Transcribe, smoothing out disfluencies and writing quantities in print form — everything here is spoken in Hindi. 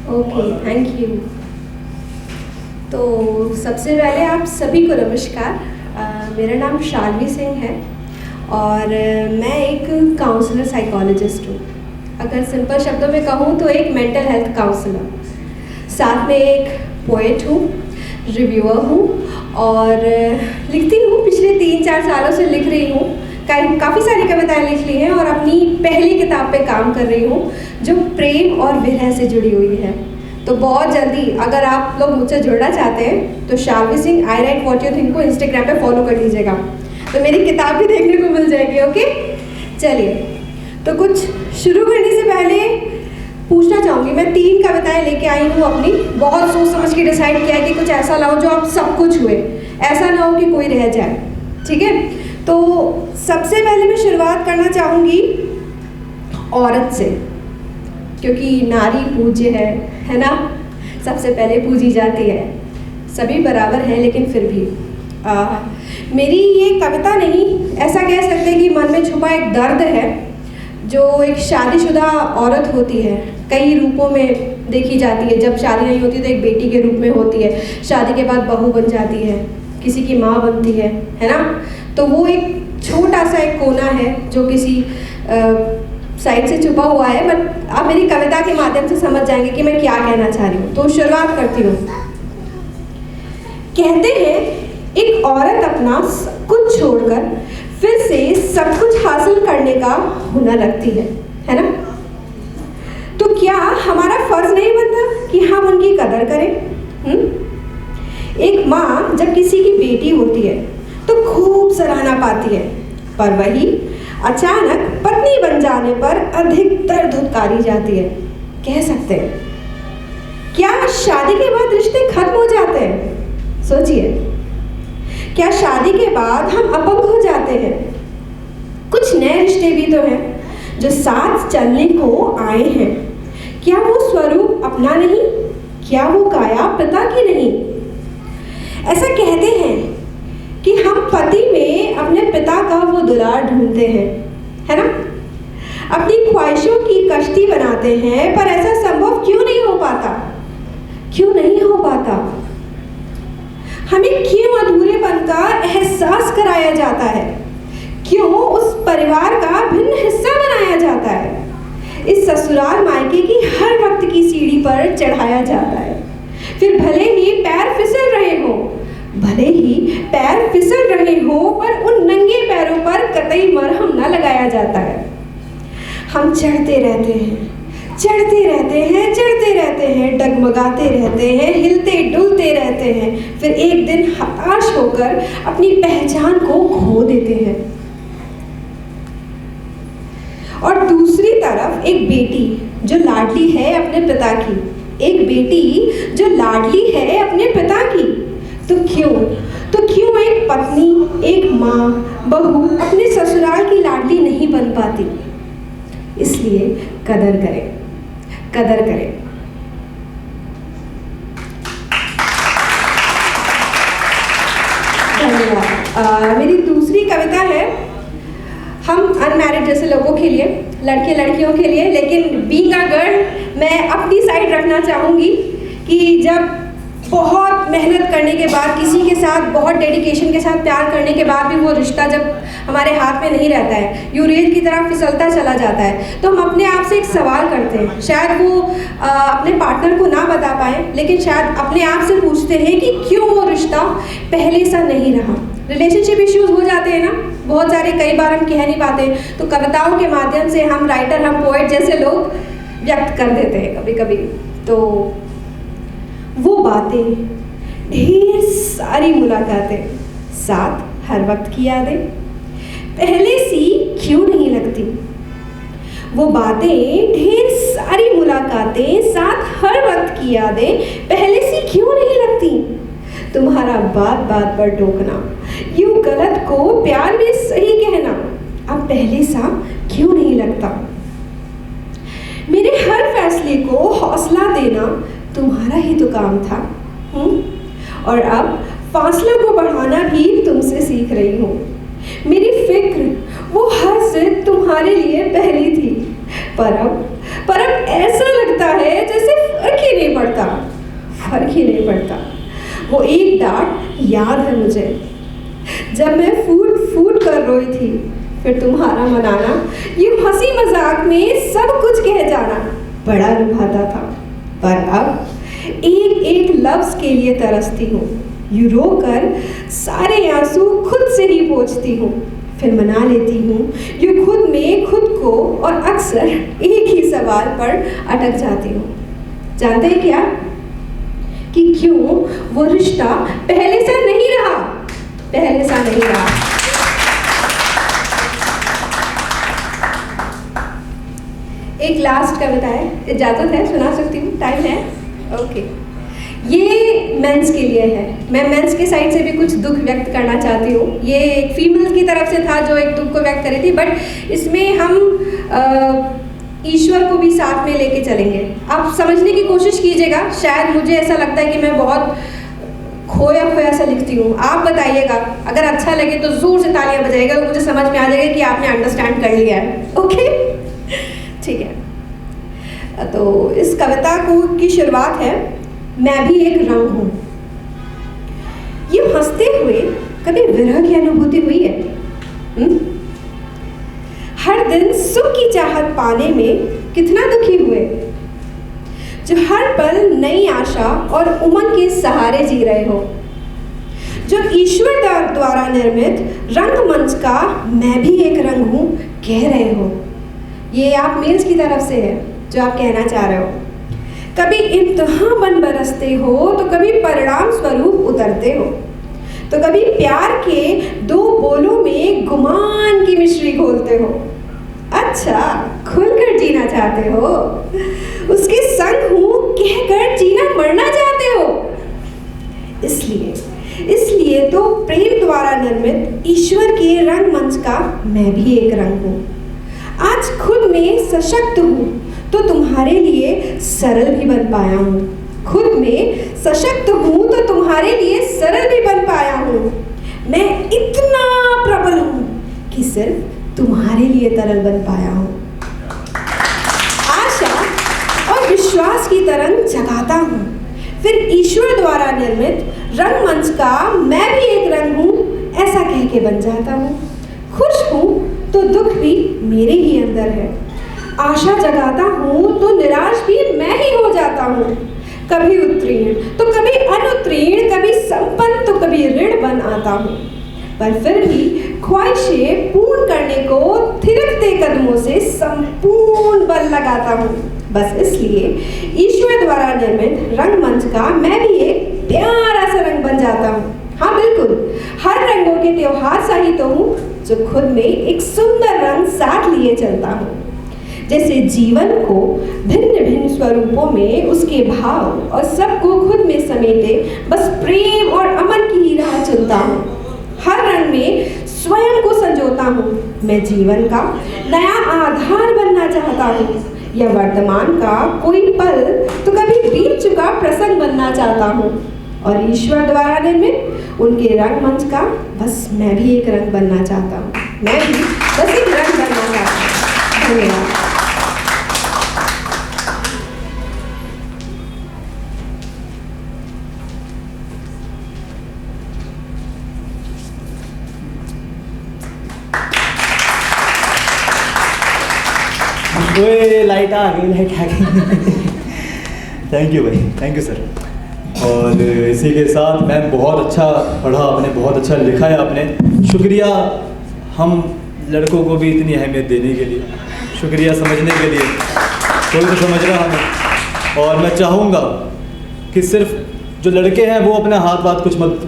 Okay, thank you. तो सबसे पहले आप सभी को नमस्कार। मेरा नाम शालवी सिंह है और मैं एक काउंसलर साइकोलॉजिस्ट हूँ। अगर सिंपल शब्दों में कहूँ तो एक मेंटल हेल्थ काउंसलर, साथ में एक पोएट हूँ, रिव्यूअर हूँ और लिखती हूँ। पिछले 3-4 सालों से लिख रही हूँ, काफ़ी सारी कविताएं लिख ली हैं और अपनी पहली किताब पे काम कर रही हूँ जो प्रेम और विरह से जुड़ी हुई है। तो बहुत जल्दी अगर आप लोग मुझसे जुड़ना चाहते हैं तो शालवी सिंह आई राइट व्हाट यू थिंक को इंस्टाग्राम पे फॉलो कर लीजिएगा, तो मेरी किताब भी देखने को मिल जाएगी। ओके, चलिए तो कुछ शुरू करने से पहले पूछना चाहूँगी, मैं 3 कविताएं लेके आई हूँ अपनी, बहुत सोच समझ के डिसाइड किया है कि कुछ ऐसा लाओ जो आप सब कुछ हुए, ऐसा ना हो कि कोई रह जाए। ठीक है, तो सबसे पहले मैं शुरुआत करना चाहूँगी औरत से, क्योंकि नारी पूज्य है ना, सबसे पहले पूजी जाती है। सभी बराबर हैं लेकिन फिर भी मेरी ये कविता नहीं, ऐसा कह सकते हैं कि मन में छुपा एक दर्द है जो एक शादीशुदा औरत होती है, कई रूपों में देखी जाती है। जब शादी नहीं होती तो एक बेटी के रूप में होती है, शादी के बाद बहू बन जाती है, किसी की माँ बनती है ना। तो वो एक छोटा सा एक कोना है जो किसी साइड से छुपा हुआ है, बट आप मेरी कविता के माध्यम से समझ जाएंगे कि मैं क्या कहना चाह रही हूँ। तो शुरुआत करती हूँ। कहते हैं एक औरत अपना सब कुछ छोड़कर फिर से सब कुछ हासिल करने का हुनर रखती है ना। तो क्या हमारा फर्ज नहीं बनता कि हम उनकी कदर करें? एक माँ जब किसी की बेटी होती है तो खूब सराहना पाती है, पर वही अचानक पत्नी बन जाने पर अधिकतर धुतकारी जाती है। कह सकते हैं क्या शादी के बाद रिश्ते खत्म हो जाते हैं? सोचिए, क्या शादी के बाद हम अपंग हो जाते हैं? कुछ नए रिश्ते भी तो हैं जो साथ चलने को आए हैं। क्या वो स्वरूप अपना नहीं? क्या वो काया पिता की नहीं? ऐसा कहते हैं कि हम पति में अपने पिता का वो दुलार ढूंढते हैं, है ना। अपनी ख्वाहिशों की कश्ती बनाते हैं, पर ऐसा संभव क्यों नहीं हो पाता? क्यों नहीं हो पाता? हमें क्यों अधूरेपन का एहसास कराया जाता है? क्यों उस परिवार का भिन्न हिस्सा बनाया जाता है? इस ससुराल मायके की हर वक्त की सीढ़ी पर चढ़ाया जाता है। फिर भले ही पैर फिसल रहे हो, पर उन नंगे पैरों पर कतई मरहम न लगाया जाता है। हम चढ़ते रहते हैं, डगमगाते रहते हैं, हिलते डुलते रहते हैं, फिर एक दिन हताश होकर अपनी पहचान को खो देते हैं। और दूसरी तरफ एक बेटी जो लाडली है अपने पिता की, तो क्यों एक पत्नी, एक माँ, बहू अपने ससुराल की लाडली नहीं बन पाती? इसलिए कदर करें। धन्यवाद। मेरी दूसरी कविता है हम अनमैरिड जैसे लोगों के लिए, लड़के लड़कियों के लिए, लेकिन बीइंग अ गर्ल मैं अपनी साइड रखना चाहूँगी कि जब बहुत मेहनत करने के बाद, किसी के साथ बहुत डेडिकेशन के साथ प्यार करने के बाद भी वो रिश्ता जब हमारे हाथ में नहीं रहता है, यूं रेल की तरह फिसलता चला जाता है, तो हम अपने आप से एक सवाल करते हैं। शायद वो अपने पार्टनर को ना बता पाए, लेकिन शायद अपने आप से पूछते हैं कि क्यों वो रिश्ता पहले सा नहीं रहा। रिलेशनशिप इश्यूज हो जाते हैं ना बहुत सारे, कई बार हम कह नहीं पाते, तो कविताओं के माध्यम से हम राइटर, हम पोएट जैसे लोग व्यक्त कर देते हैं कभी कभी। तो वो बातें, ढेर सारी मुलाकातें, साथ हर वक्त की यादें पहले सी क्यों नहीं लगती? वो बातें, ढेर सारी मुलाकातें, साथ हर वक्त की यादें पहले सी क्यों नहीं लगती? तुम्हारा बात बात पर टोकना, यूं गलत को प्यार में सही कहना, अब पहले सा क्यों नहीं लगता? मेरे हर फैसले को हौसला देना तुम्हारा ही तो काम था, और अब फासलों को बढ़ाना भी तुमसे सीख रही हूँ। मेरी फिक्र वो हर जिद तुम्हारे लिए पहली थी, पर अब ऐसा लगता है जैसे फर्क ही ही नहीं पड़ता। वो एक डांट याद है मुझे, जब मैं फूट फूट कर रोई थी, फिर तुम्हारा मनाना, ये हंसी मजाक में सब कुछ कह जाना बड़ा लुभाता था। पर अब एक एक लफ्ज़ के लिए तरसती हूँ, यूँ रोकर सारे आंसू खुद से ही पोंछती हूँ, फिर मना लेती हूँ यूँ खुद में खुद को, और अक्सर एक ही सवाल पर अटक जाती हूँ। जानते हैं क्या कि क्यों वो रिश्ता पहले सा नहीं रहा, पहले सा नहीं रहा। एक लास्ट कविता है, इजाज़त है, सुना सकती हूँ? टाइम है? ओके। ये मेंस के लिए है। मैं मेंस के साइड से भी कुछ दुख व्यक्त करना चाहती हूँ। ये एक फीमेल की तरफ से था जो एक दुख को व्यक्त करी थी, बट इसमें हम ईश्वर को भी साथ में लेके चलेंगे। आप समझने की कोशिश कीजिएगा। शायद मुझे ऐसा लगता है कि मैं बहुत खोया खोया सा लिखती हूँ। आप बताइएगा, अगर अच्छा लगे तो ज़ोर से तालियां बजाइएगा, तो मुझे समझ में आ जाएगा कि आपने अंडरस्टैंड कर लिया है। ओके, ठीक है। तो इस कविता की शुरुआत है, मैं भी एक रंग हूँ। ये हंसते हुए कभी विरह की अनुभूति हुई है? हर दिन सुख की चाहत पाने में कितना दुखी हुए, जो हर पल नई आशा और उमंग के सहारे जी रहे हो, जो ईश्वर द्वारा निर्मित रंगमंच का मैं भी एक रंग हूँ कह रहे हो। ये आप मेल्स की तरफ से है जो आप कहना चाह रहे हो। कभी इम्तिहान बन बरसते हो, तो कभी परिणाम स्वरूप उतरते हो, तो कभी प्यार के दो बोलों में गुमान की मिश्री घोलते हो। अच्छा, खुलकर जीना चाहते हो, उसके संग हूँ कहकर जीना मरना चाहते हो। इसलिए तो प्रेम द्वारा निर्मित ईश्वर के रंगमंच का मैं भी एक रंग हूँ। आज खुद में सशक्त हूँ तो तुम्हारे लिए सरल भी बन पाया हूँ। खुद में सशक्त हूँ तो तुम्हारे लिए सरल भी बन पाया हूँ। मैं इतना प्रबल हूँ कि सिर्फ तुम्हारे लिए तरल बन पाया हूँ। आशा और विश्वास की तरंग जगाता हूँ, फिर ईश्वर द्वारा निर्मित रंगमंच का मैं भी एक रंग हूँ ऐसा कह के बन जाता हूँ। खुश हूँ तो दुख भी मेरे ही अंदर है। आशा जगाता हूँ तो निराश भी मैं ही हो जाता हूँ। कभी उत्तीर्ण तो कभी अनुत्तीर्ण, कभी संपन्न तो कभी ऋण बन आता हूँ, पर फिर भी ख्वाहिशें पूर्ण करने को थिरकते कदमों से संपूर्ण बल लगाता हूँ। बस इसलिए ईश्वर द्वारा निर्मित रंगमंच का मैं भी एक प्यारा सा रंग बन जाता हूँ। हाँ बिल्कुल, हर रंगों के त्योहार सा ही तो हूँ, जो खुद में एक सुंदर रंग साथ लिए चलता हूँ। जैसे जीवन को भिन्न भिन्न स्वरूपों में उसके भाव और सबको खुद में समेटे बस प्रेम और अमन की ही राह चलता हूँ। हर रंग में स्वयं को संजोता हूँ। मैं जीवन का नया आधार बनना चाहता हूँ, या वर्तमान का कोई पल तो कभी बीत चुका प्रसंग बनना चाहता हूँ, और ईश्वर द्वारा निर्मित उनके रंगमंच का बस मैं भी एक रंग बनना चाहता हूँ। मैं भी बस एक रंग बनना चाहता हूँ। धन्यवाद। लाइट आ गई। थैंक यू भाई, थैंक यू सर। और इसी के साथ मैं बहुत अच्छा पढ़ा आपने, बहुत अच्छा लिखा है आपने। शुक्रिया हम लड़कों को भी इतनी अहमियत देने के लिए, शुक्रिया समझने के लिए। कोई तो समझ रहा हमें। और मैं चाहूँगा कि सिर्फ जो लड़के हैं वो अपना हाथ कुछ मत